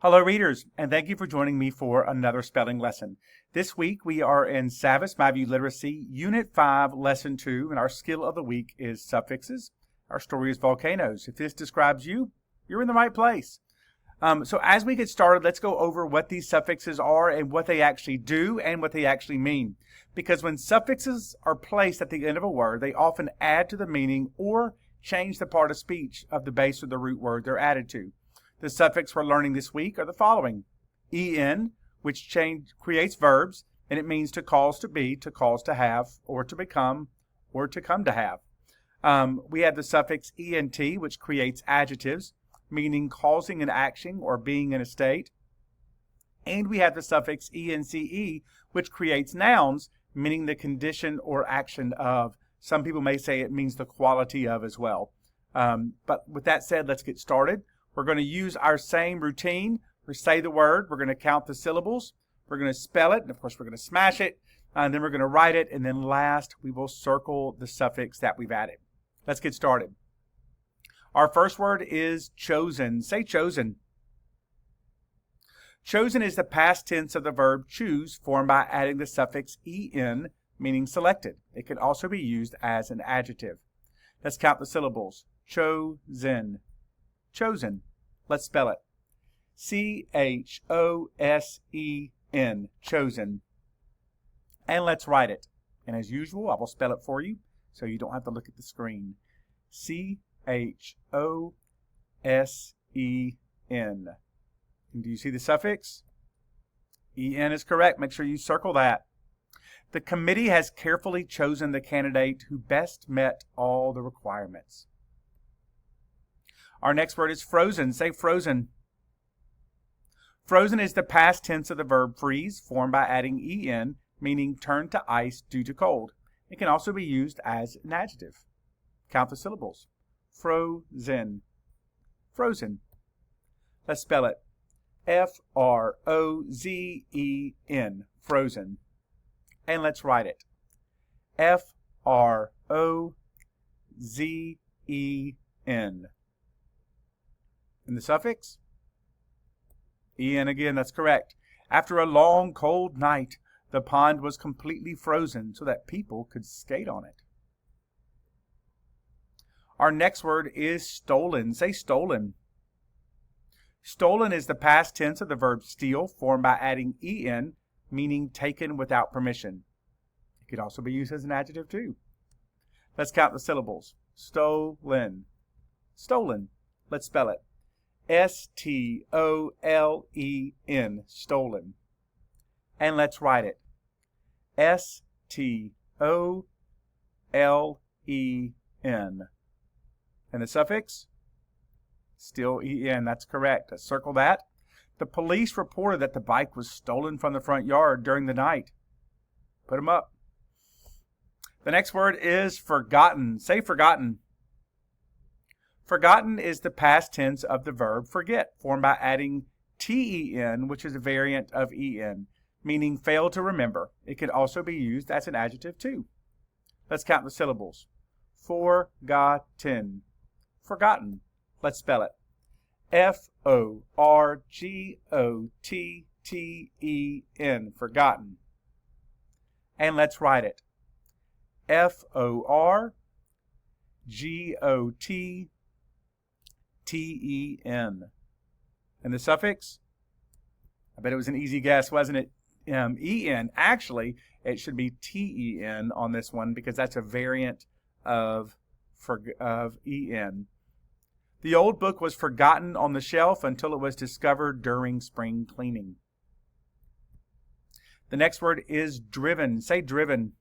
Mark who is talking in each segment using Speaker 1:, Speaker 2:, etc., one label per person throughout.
Speaker 1: Hello readers, and thank you for joining me for another spelling lesson. This week we are in SAVVAS MyView Literacy Unit 5, Lesson 2, and our skill of the week is suffixes. Our story is volcanoes. If this describes you, you're in the right place. So as we get started, let's go over what these suffixes are and what they actually do and what they actually mean. Because when suffixes are placed at the end of a word, they often add to the meaning or change the part of speech of the base or the root word they're added to. The suffix we're learning this week are the following. En, which creates verbs, and it means to cause to be, to cause to have, or to become, or to come to have. We have the suffix ent, which creates adjectives, meaning causing an action or being in a state. And we have the suffix ence, which creates nouns, meaning the condition or action of. Some people may say it means the quality of as well. But with that said, let's get started. We're going to use our same routine. We say the word, we're going to count the syllables, we're going to spell it, and of course we're going to smash it, and then we're going to write it, and then last we will circle the suffix that we've added. Let's get started. Our first word is chosen. Say chosen. Chosen is the past tense of the verb choose, formed by adding the suffix en, meaning selected. It can also be used as an adjective. Let's count the syllables. Chosen. Chosen. Let's spell it. C-H-O-S-E-N. Chosen. And let's write it. And as usual, I will spell it for you so you don't have to look at the screen. C-H-O-S-E-N. And do you see the suffix? En is correct. Make sure you circle that. The committee has carefully chosen the candidate who best met all the requirements. Our next word is frozen. Say frozen. Frozen is the past tense of the verb freeze, formed by adding en, meaning turned to ice due to cold. It can also be used as an adjective. Count the syllables. Frozen. Frozen. Let's spell it. F-R-O-Z-E-N. Frozen. And let's write it. F-R-O-Z-E-N. And the suffix? En again, that's correct. After a long, cold night, the pond was completely frozen so that people could skate on it. Our next word is stolen. Say stolen. Stolen is the past tense of the verb steal, formed by adding en, meaning taken without permission. It could also be used as an adjective too. Let's count the syllables. Stolen. Stolen. Let's spell it. S-T-O-L-E-N. Stolen. And let's write it. S-T-O-L-E-N. And the suffix? Still en. That's correct. Let's circle that. The police reported that the bike was stolen from the front yard during the night. Put them up. The next word is forgotten. Say forgotten. Forgotten is the past tense of the verb forget, formed by adding ten, which is a variant of en, meaning fail to remember. It could also be used as an adjective too. Let's count the syllables. Forgotten. Forgotten. Let's spell it. F-O-R-G-O-T-T-E-N. Forgotten. And let's write it. F-O-R-G-O-T-T-E-N. And the suffix? I bet it was an easy guess, wasn't it? En. Actually, it should be T-E-N on this one because that's a variant of en. The old book was forgotten on the shelf until it was discovered during spring cleaning. The next word is driven. Say driven.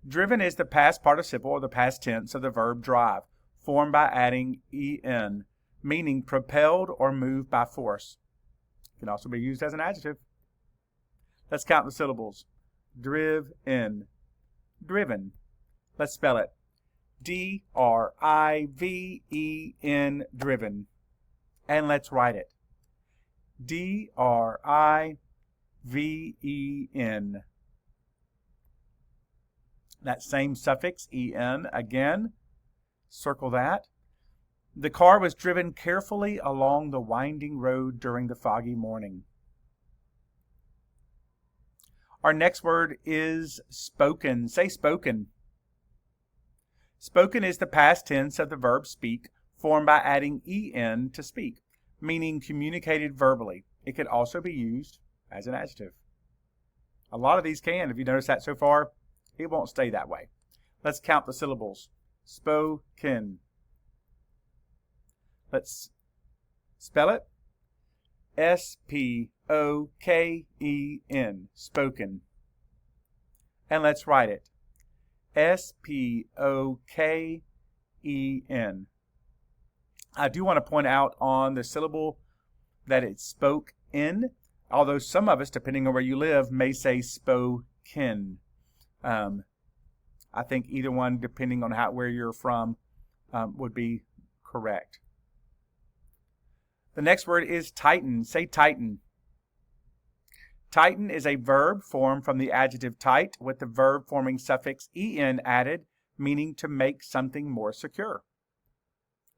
Speaker 1: Driven is the past participle or the past tense of the verb drive, formed by adding en, meaning propelled or moved by force. It can also be used as an adjective. Let's count the syllables. Driven. Driven. Let's spell it. D-R-I-V-E-N. Driven. And let's write it. D-R-I-V-E-N. That same suffix, en, again. Circle that. The car was driven carefully along the winding road during the foggy morning. Our next word is spoken. Say spoken. Spoken is the past tense of the verb speak, formed by adding en to speak, meaning communicated verbally. It could also be used as an adjective. A lot of these can. If you notice that so far, it won't stay that way. Let's count the syllables. Spoken. Let's spell it. S-P-O-K-E-N. Spoken. And let's write it. S-P-O-K-E-N. I do want to point out on the syllable that it spoke in, although some of us, depending on where you live, may say spoken. I think either one, depending on where you're from, would be correct. The next word is tighten. Say tighten. Tighten is a verb formed from the adjective tight with the verb forming suffix en added, meaning to make something more secure.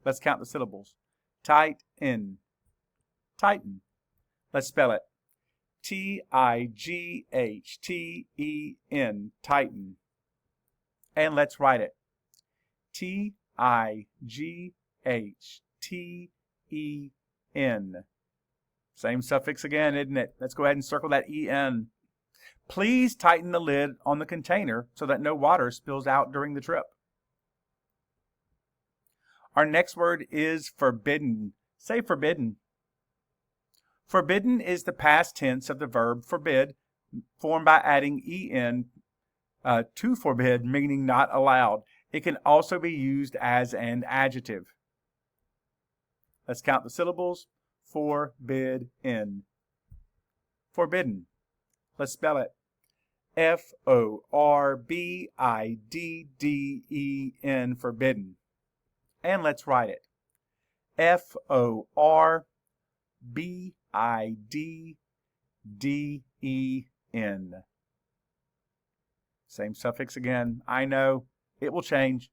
Speaker 1: Let's count the syllables. Tighten. Tighten. Let's spell it. T-I-G-H-T-E-N. Tighten. And let's write it. T-I-G-H-T-E-N. Same suffix again, isn't it? Let's go ahead and circle that en. Please tighten the lid on the container so that no water spills out during the trip. Our next word is forbidden. Say forbidden. Forbidden is the past tense of the verb forbid, formed by adding en to forbid, meaning not allowed. It can also be used as an adjective. Let's count the syllables. Forbidden. Forbidden. Let's spell it. F-O-R-B-I-D-D-E-N. Forbidden. And let's write it. F-O-R-B-I-D-D-E-N. Same suffix again. I know. It will change.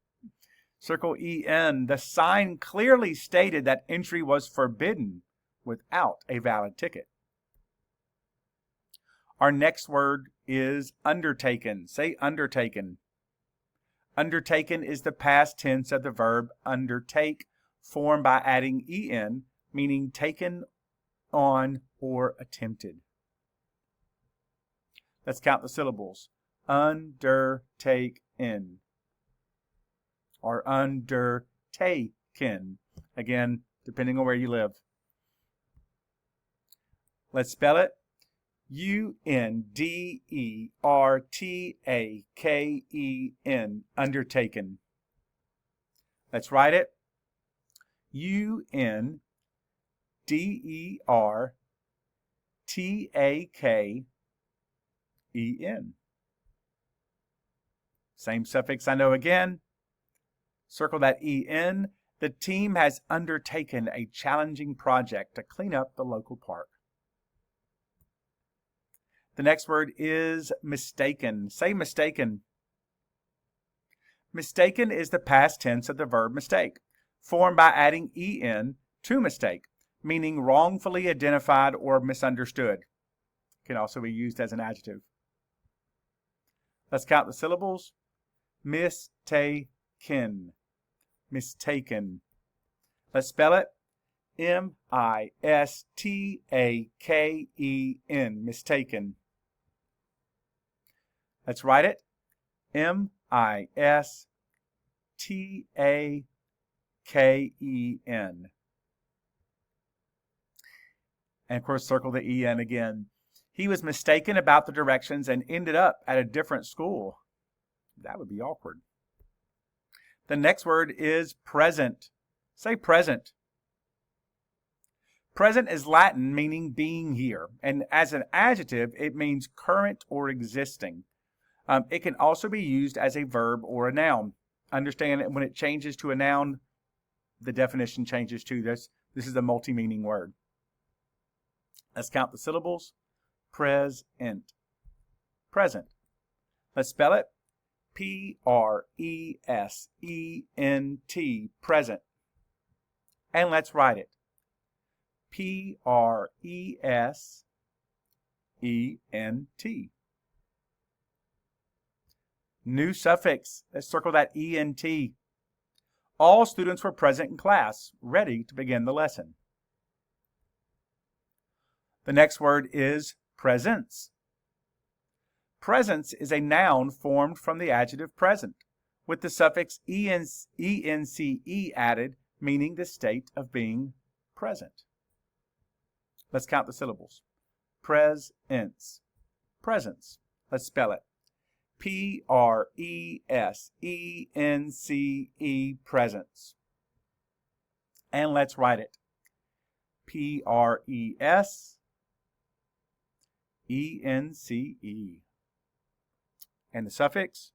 Speaker 1: Circle en. The sign clearly stated that entry was forbidden without a valid ticket. Our next word is undertaken. Say undertaken. Undertaken is the past tense of the verb undertake, formed by adding en, meaning taken on or attempted. Let's count the syllables. Undertaken. Or undertaken. Again, depending on where you live. Let's spell it. U-N-D-E-R-T-A-K-E-N. Undertaken. Let's write it. U-N-D-E-R-T-A-K-E-N. Same suffix I know again. Circle that en. The team has undertaken a challenging project to clean up the local park. The next word is mistaken. Say mistaken. Mistaken is the past tense of the verb mistake, formed by adding en to mistake, meaning wrongfully identified or misunderstood. It can also be used as an adjective. Let's count the syllables. Mistaken. Mistaken. Let's spell it. M-I-S-T-A-K-E-N. Mistaken. Let's write it. M-I-S-T-A-K-E-N. And of course, circle the en again. He was mistaken about the directions and ended up at a different school. That would be awkward. The next word is present. Say present. Present is Latin, meaning being here. And as an adjective, it means current or existing. It can also be used as a verb or a noun. Understand that when it changes to a noun, the definition changes too. This is a multi-meaning word. Let's count the syllables. Present. Present. Let's spell it. P-R-E-S-E-N-T. Present. And let's write it. Present. New suffix. Let's circle that ENT. All students were present in class, ready to begin the lesson. The next word is presence. Presence is a noun formed from the adjective present, with the suffix ence added, meaning the state of being present. Let's count the syllables. Presence. Presence. Let's spell it. Presence. Presence. And let's write it. Presence. And the suffix?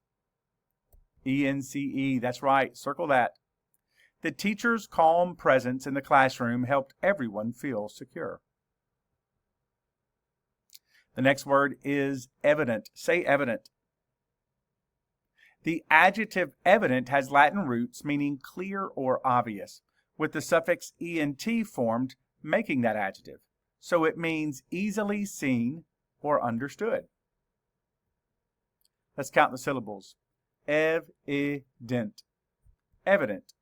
Speaker 1: ence. That's right. Circle that. The teacher's calm presence in the classroom helped everyone feel secure. The next word is evident. Say evident. The adjective evident has Latin roots meaning clear or obvious, with the suffix ent formed, making that adjective. So it means easily seen or understood. Let's count the syllables. Evident. Evident.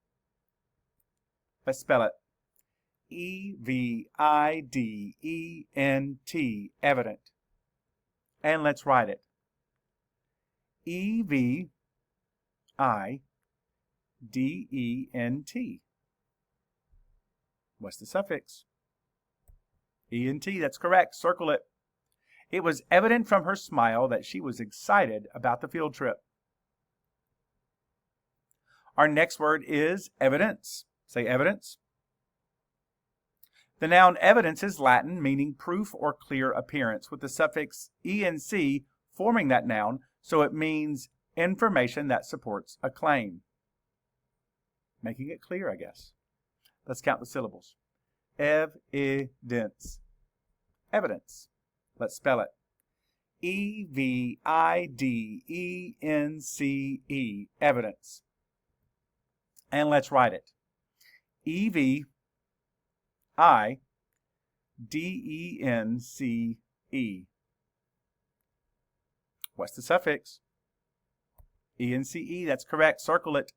Speaker 1: Let's spell it. evident. Evident. And let's write it. evident. What's the suffix? ent. That's correct. Circle it. It was evident from her smile that she was excited about the field trip. Our next word is evidence. Say evidence. The noun evidence is Latin, meaning proof or clear appearance, with the suffix enc forming that noun, so it means information that supports a claim. Making it clear, I guess. Let's count the syllables. Evidence. Evidence. Let's spell it. evidence. Evidence. And let's write it. evidence. What's the suffix? ence. That's correct. Circle it.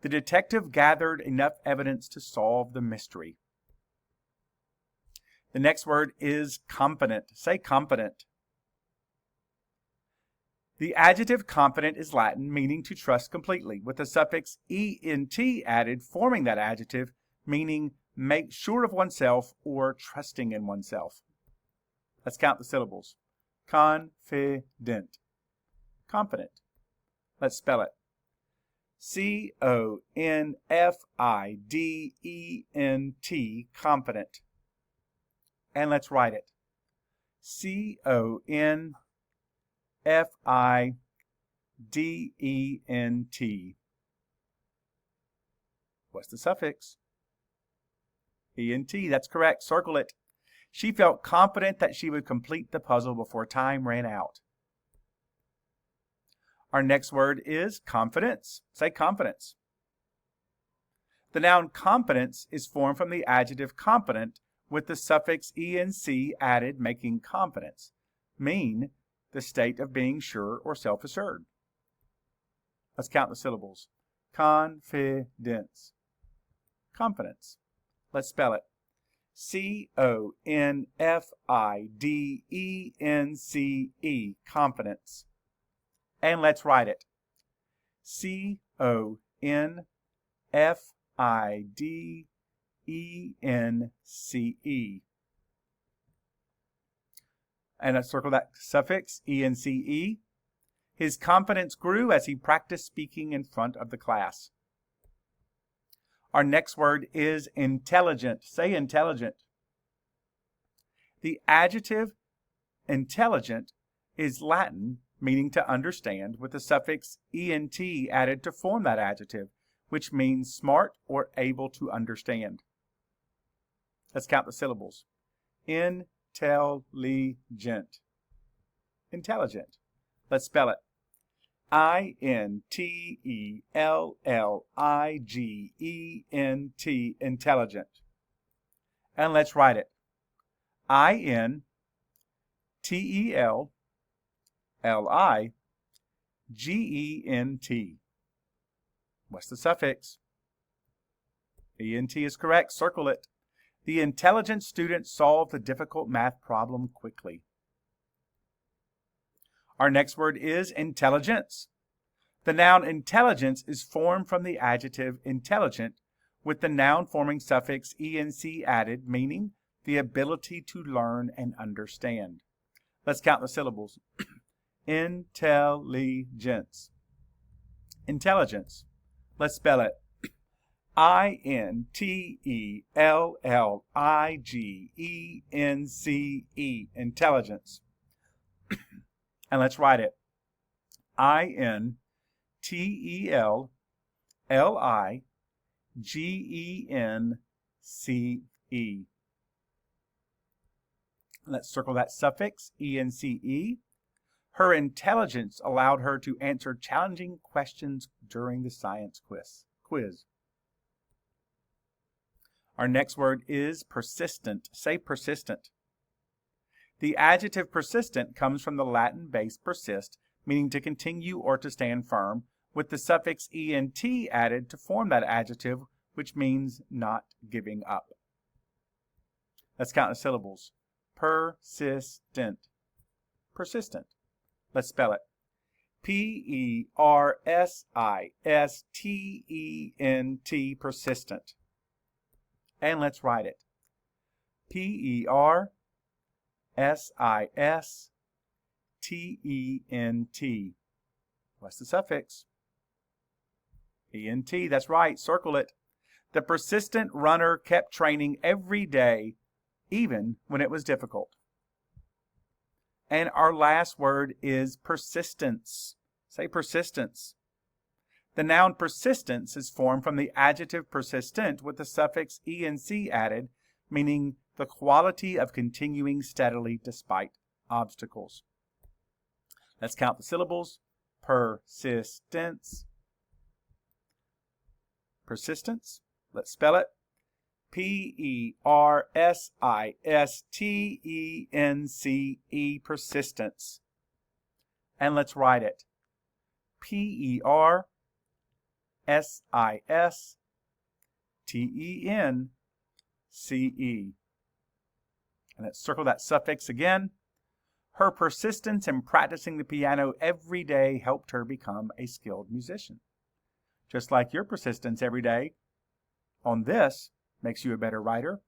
Speaker 1: The detective gathered enough evidence to solve the mystery. The next word is confident. Say confident. The adjective confident is Latin, meaning to trust completely, with the suffix ent added, forming that adjective, meaning make sure of oneself or trusting in oneself. Let's count the syllables. Confident. Confident. Let's spell it. confident. Confident. And let's write it. confident. What's the suffix? ent. That's correct. Circle it. She felt confident that she would complete the puzzle before time ran out. Our next word is confidence. Say confidence. The noun confidence is formed from the adjective confident with the suffix enc added, making confidence mean the state of being sure or self-assured. Let's count the syllables. Confidence. Confidence. Let's spell it. confidence. Confidence. And let's write it. confidence. And let's circle that suffix, ence. His confidence grew as he practiced speaking in front of the class. Our next word is intelligent. Say intelligent. The adjective intelligent is Latin, meaning to understand, with the suffix ent added to form that adjective, which means smart or able to understand. Let's count the syllables. Intelligent. Intelligent. Let's spell it. I-N-T-E-L-L-I-G-E-N-T, intelligent. And let's write it. I-N-T-E-L-L-I-G-E-N-T. What's the suffix? ENT is correct. Circle it. The intelligent student solved the difficult math problem quickly. Our next word is intelligence. The noun intelligence is formed from the adjective intelligent with the noun forming suffix enc added, meaning the ability to learn and understand. Let's count the syllables. Intelligence. Intelligence. Let's spell it. I-N-T-E-L-L-I-G-E-N-C-E. Intelligence. And let's write it. I-N-T-E-L-L-I-G-E-N-C-E. Let's circle that suffix, E-N-C-E. Her intelligence allowed her to answer challenging questions during the science quiz. Our next word is persistent. Say persistent. The adjective persistent comes from the Latin base persist, meaning to continue or to stand firm, with the suffix ent added to form that adjective, which means not giving up. Let's count the syllables. Persistent. Persistent. Let's spell it. P-E-R-S-I-S-T-E-N-T, persistent. And let's write it. P-E-R-S-I-S-T-E-N-T. What's the suffix? E-N-T, that's right, circle it. The persistent runner kept training every day, even when it was difficult. And our last word is persistence. Say persistence. The noun persistence is formed from the adjective persistent with the suffix enc added, meaning the quality of continuing steadily despite obstacles. Let's count the syllables. Persistence. Persistence. Let's spell it. P-E-R-S-I-S-T-E-N-C-E, persistence. And let's write it. P-E-R-S-I-S-T-E-N-C-E. And let's circle that suffix again. Her persistence in practicing the piano every day helped her become a skilled musician. Just like your persistence every day on this makes you a better writer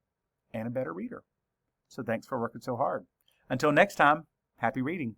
Speaker 1: and a better reader. So thanks for working so hard. Until next time, happy reading.